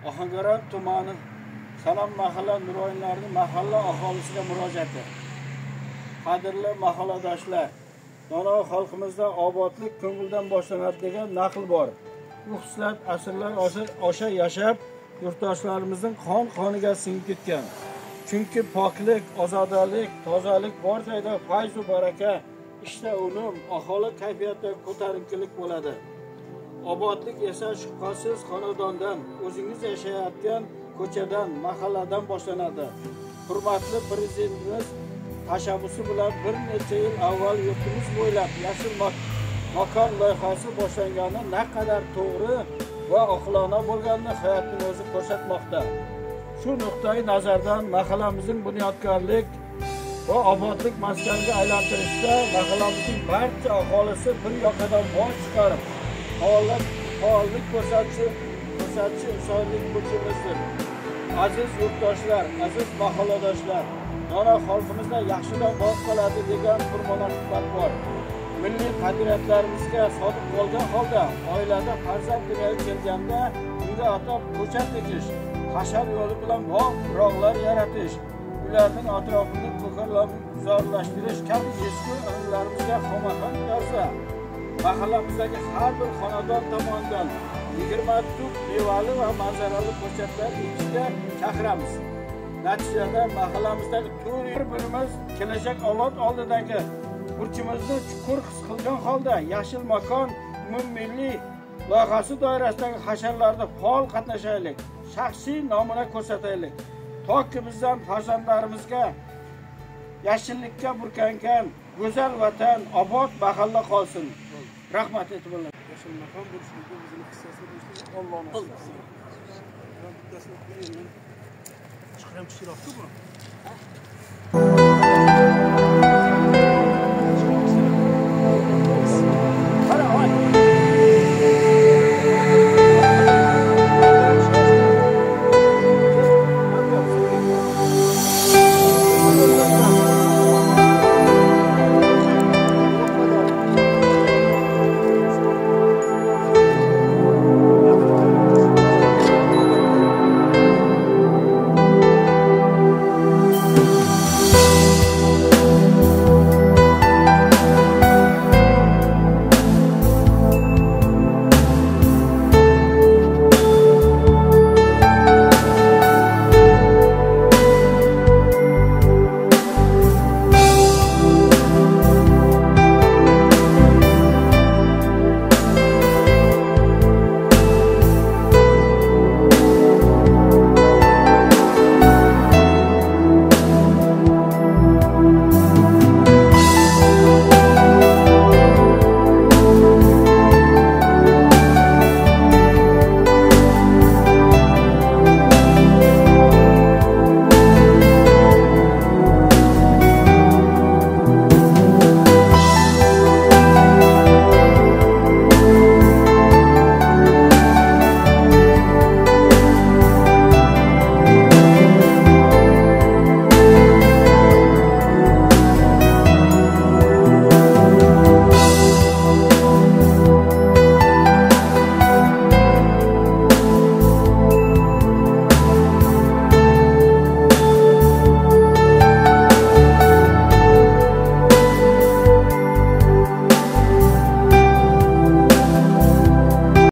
Ohangaron tumani Salom mahalla nuroyinlarining mahalla aholisiga murojaati. Qadrli mahalladoshlar, dono xalqimizda obodlik ko'ngildan boshlanadi degan naql bor. Bu xislat asrlar osha yashab, yurtdoshlarimizning qon-qoniga singib ketgan. Chunki poklik, ozodalik, tozalik bor joyda fayz va baraka, ishda unum, aholi kayfiyati ko'tarinkilik bo'ladi. Obodlik esa shubhasiz xonadondan, o'zingiz yashayotgan ko'chadan, mahalladan boshlanadi. Hurmatli prezidentimiz tashabbusi bilan bir necha yil avval yurtimiz bo'ylab yashil makon loyihasi boshlangani naqadar to'g'ri va oqilona bo'lganini hayotning o'zi ko'rsatmoqda. Shu nuqtai nazardan mahallamizning bunyodkorlik va obodlik maskaniga aylantirishda mahallamizning barcha aholisi bir yoqadan bosh chiqarib, faollik ko'rsatishi insonlik burchimizdir. Aziz yurtdoshlar, aziz mahalladoshlar, dono xalqimizda yaxshidan boq qoladi degan bir munosabat bor. Milliy qadriyatlarimizga sodiq bo'lgan holda oilada farzand dunyoga kelganda unga atab ko'chat ekish, hashar yo'li bilan bog'-rog'lar yaratish, ularning atrofini ko'kalamzorlashtirish kabi eski an'analarimizga xomaqon bersa, mahallamizdagi har bir xonadon tomonidan 20 tup mevali va manzarali ko'chatlar ekishga chaqiramiz. Natijada mahallamizdagi bir-birimiz kelajak avlod oldidagi burchimizni chuqur his qilgan holda yashil makon umummilliy loyihasi doirasidagi hasharlarda faol qatnashaylik, shaxsiy nomuna ko'rsataylik. Toki bizdan farzandlarimizga yashillikka burkangan go'zal vatan, obod mahalla qolsin. Rahmat e'tiborlar. Yashil makon bo'lishligi bizning hissasini Allohning hissasi. Chiqaram chiroqku bu.